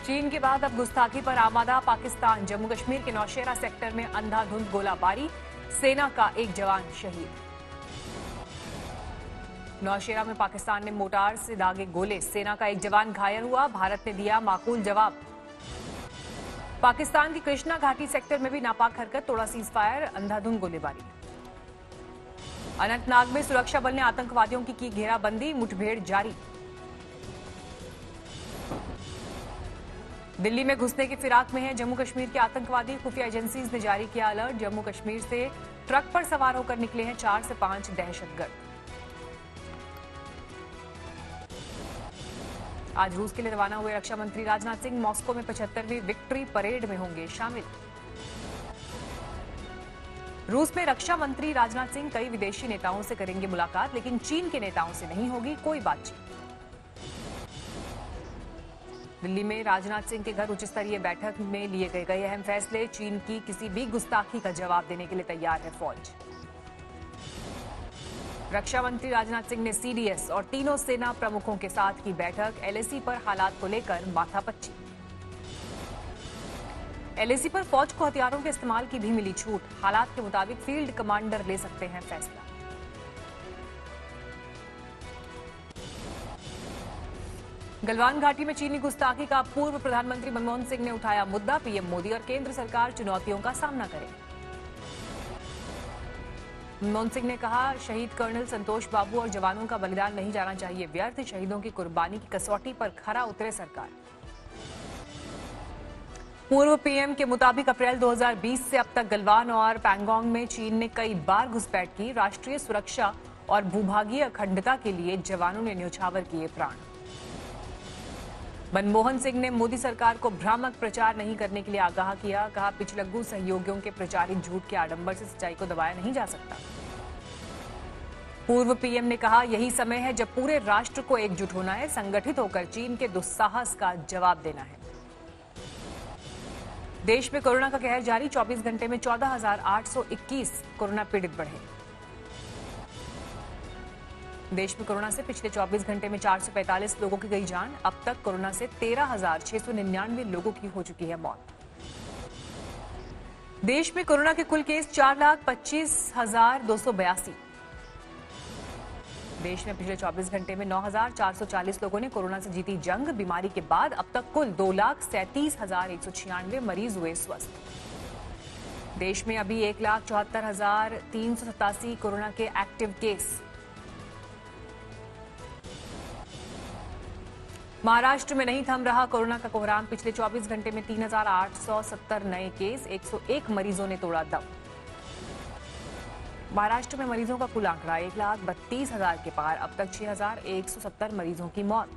चीन के बाद अब गुस्ताखी पर आमादा पाकिस्तान। जम्मू कश्मीर के नौशेरा सेक्टर में अंधाधुंध गोलाबारी, सेना का एक जवान शहीद। नौशेरा में पाकिस्तान ने मोर्टार से दागे गोले, सेना का एक जवान घायल हुआ। भारत ने दिया माकूल जवाब। पाकिस्तान की कृष्णा घाटी सेक्टर में भी नापाक हरकत, तोड़ा सीज फायर, अंधाधुंध गोलीबारी। अनंतनाग में सुरक्षा बल ने आतंकवादियों की घेराबंदी, मुठभेड़ जारी। दिल्ली में घुसने की फिराक में है जम्मू कश्मीर के आतंकवादी, खुफिया एजेंसीज ने जारी किया अलर्ट। जम्मू कश्मीर से ट्रक पर सवार होकर निकले हैं 4 से 5 दहशतगर्द। आज रूस के लिए रवाना हुए रक्षा मंत्री राजनाथ सिंह मॉस्को में 75वीं विक्ट्री परेड में होंगे शामिल। रूस में रक्षा मंत्री राजनाथ सिंह कई विदेशी नेताओं से करेंगे मुलाकात, लेकिन चीन के नेताओं से नहीं होगी कोई बातचीत। दिल्ली में राजनाथ सिंह के घर उच्च स्तरीय बैठक में लिए गए अहम फैसले। चीन की किसी भी गुस्ताखी का जवाब देने के लिए तैयार है फौज। रक्षा मंत्री राजनाथ सिंह ने सीडीएस और तीनों सेना प्रमुखों के साथ की बैठक। एलएसी पर हालात को लेकर माथापच्ची। एलएसी पर फौज को हथियारों के इस्तेमाल की भी मिली छूट, हालात के मुताबिक फील्ड कमांडर ले सकते हैं फैसला। गलवान घाटी में चीनी गुस्ताखी का पूर्व प्रधानमंत्री मनमोहन सिंह ने उठाया मुद्दा। पीएम मोदी और केंद्र सरकार चुनौतियों का सामना करें। मनमोहन सिंह ने कहा, शहीद कर्नल संतोष बाबू और जवानों का बलिदान नहीं जाना चाहिए व्यर्थ। शहीदों की कुर्बानी की कसौटी पर खरा उतरे सरकार। पूर्व पीएम के मुताबिक अप्रैल 2020 से अब तक गलवान और पैंगोंग में चीन ने कई बार घुसपैठ की। राष्ट्रीय सुरक्षा और भूभागीय अखंडता के लिए जवानों ने न्योछावर किए प्राण। मनमोहन सिंह ने मोदी सरकार को भ्रामक प्रचार नहीं करने के लिए आगाह किया। कहा, पिछलग्गू सहयोगियों के प्रचारित झूठ के आडंबर से सच्चाई को दबाया नहीं जा सकता। पूर्व पीएम ने कहा, यही समय है जब पूरे राष्ट्र को एकजुट होना है, संगठित होकर चीन के दुस्साहस का जवाब देना है। देश में कोरोना का कहर जारी, 24 घंटे में 14,821 कोरोना पीड़ित बढ़े। देश में कोरोना से पिछले 24 घंटे में 445 लोगों की गई जान। अब तक कोरोना से 13,699 लोगों की हो चुकी है मौत। देश में कोरोना के कुल केस 4,25,282। देश में पिछले 24 घंटे में 9,440 लोगों ने कोरोना से जीती जंग। बीमारी के बाद अब तक कुल 2,37,196 मरीज हुए स्वस्थ। देश में अभी 1,74,387 कोरोना के एक्टिव केस। महाराष्ट्र में नहीं थम रहा कोरोना का कोहराम। पिछले 24 घंटे में 3,870 नए केस, 101 मरीजों ने तोड़ा दम। महाराष्ट्र में मरीजों का कुल आंकड़ा 1,32,000 के पार। अब तक 6,170 मरीजों की मौत।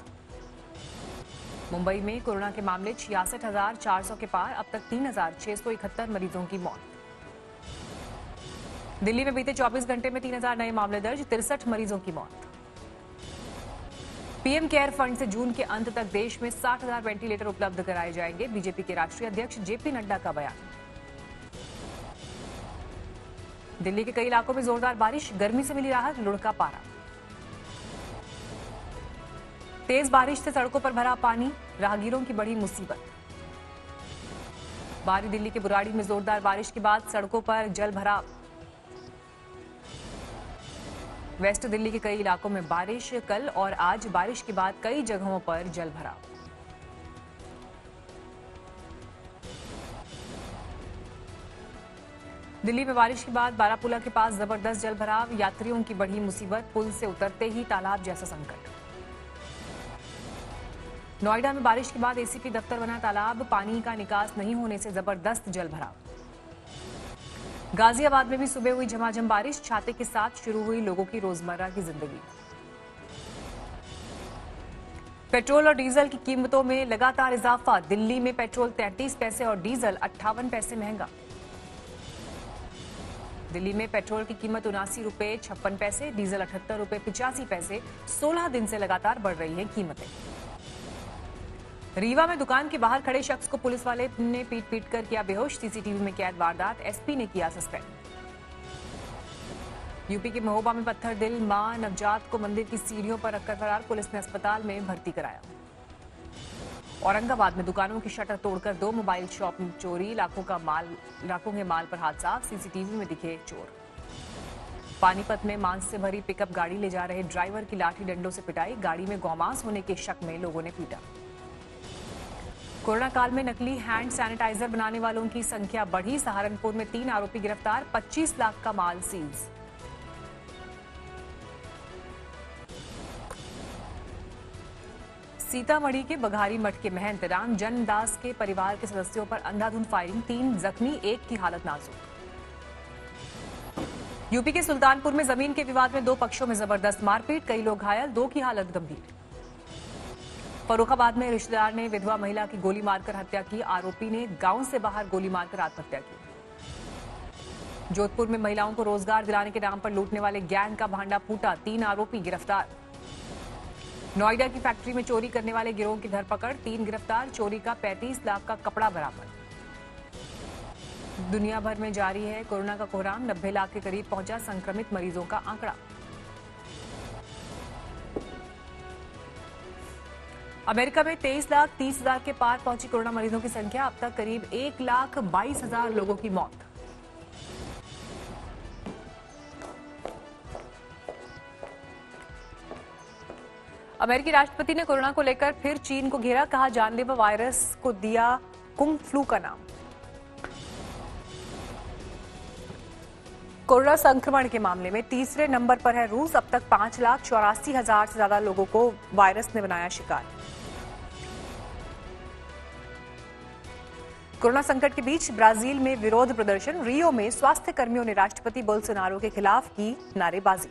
मुंबई में कोरोना के मामले 66,400 के पार। अब तक 3,671 मरीजों की मौत। दिल्ली में बीते 24 घंटे में 3,000 नए मामले दर्ज, 63 मरीजों की मौत। पीएम केयर फंड से जून के अंत तक देश में 60,000 वेंटिलेटर उपलब्ध कराए जाएंगे। बीजेपी के राष्ट्रीय अध्यक्ष जेपी नड्डा का बयान। दिल्ली के कई इलाकों में जोरदार बारिश, गर्मी से मिली राहत, लुढ़का पारा। तेज बारिश से सड़कों पर भरा पानी, राहगीरों की बड़ी मुसीबत। बाहरी दिल्ली के बुराड़ी में जोरदार बारिश के बाद सड़कों पर जल भराव। वेस्ट दिल्ली के कई इलाकों में बारिश, कल और आज बारिश के बाद कई जगहों पर जल भराव। दिल्ली में बारिश के बाद बारापुला के पास जबरदस्त जल भराव, यात्रियों की बढ़ी मुसीबत, पुल से उतरते ही तालाब जैसा संकट। नोएडा में बारिश के बाद एसीपी दफ्तर बना तालाब, पानी का निकास नहीं होने से जबरदस्त जल भराव। गाजियाबाद में भी सुबह हुई झमाझम बारिश, छाते के साथ शुरू हुई लोगों की रोजमर्रा की जिंदगी। पेट्रोल और डीजल की कीमतों में लगातार इजाफा। दिल्ली में पेट्रोल 33 पैसे और डीजल 58 पैसे महंगा। दिल्ली में पेट्रोल की कीमत 79 रुपए 56 पैसे, डीजल 78 रुपए 85 पैसे। 16 दिन से लगातार बढ़ रही हैं कीमतें। रीवा में दुकान के बाहर खड़े शख्स को पुलिस वाले ने पीट कर किया बेहोश। सीसीटीवी में कैद वारदात, एसपी ने किया सस्पेंड। यूपी के महोबा में पत्थर दिल मां नवजात को मंदिर की सीढ़ियों पर रखकर फरार, पुलिस ने अस्पताल में भर्ती कराया। औरंगाबाद में दुकानों की शटर तोड़कर 2 मोबाइल शॉप में चोरी, लाखों के माल पर हाथ साफ, सीसीटीवी में दिखे चोर। पानीपत में मांस से भरी पिकअप गाड़ी ले जा रहे ड्राइवर की लाठी डंडों से पिटाई, गाड़ी में गौमांस होने के शक में लोगों ने पीटा। कोरोना काल में नकली हैंड सैनिटाइजर बनाने वालों की संख्या बढ़ी, सहारनपुर में 3 आरोपी गिरफ्तार, 25 लाख का माल सीज। सीतामढ़ी के बघारी मठ के महंत रामजन दास के परिवार के सदस्यों पर अंधाधुंध फायरिंग, 3 जख्मी, 1 की हालत नाजुक। यूपी के सुल्तानपुर में जमीन के विवाद में 2 पक्षों में जबरदस्त मारपीट, कई लोग घायल, 2 की हालत गंभीर। फर्रुखाबाद में रिश्तेदार ने विधवा महिला की गोली मारकर हत्या की, आरोपी ने गांव से बाहर गोली मारकर आत्महत्या की। जोधपुर में महिलाओं को रोजगार दिलाने के नाम पर लूटने वाले गैंग का भांडा फूटा, 3 आरोपी गिरफ्तार। नोएडा की फैक्ट्री में चोरी करने वाले गिरोह की धरपकड़, 3 गिरफ्तार, चोरी का 35 लाख का कपड़ा बरामद। दुनिया भर में जारी है कोरोना का कोहराम, 90 लाख के करीब पहुंचा संक्रमित मरीजों का आंकड़ा। अमेरिका में 23,30,000 के पार पहुंची कोरोना मरीजों की संख्या, अब तक करीब 1,22,000 लोगों की मौत। अमेरिकी राष्ट्रपति ने कोरोना को लेकर फिर चीन को घेरा, कहा जानलेवा वायरस को दिया कुंग फ्लू का नाम। कोरोना संक्रमण के मामले में तीसरे नंबर पर है रूस, अब तक 5,84,000 से ज्यादा लोगों को वायरस ने बनाया शिकार। कोरोना संकट के बीच ब्राजील में विरोध प्रदर्शन, रियो में स्वास्थ्य कर्मियों ने राष्ट्रपति बोल्सोनारो के खिलाफ की नारेबाजी।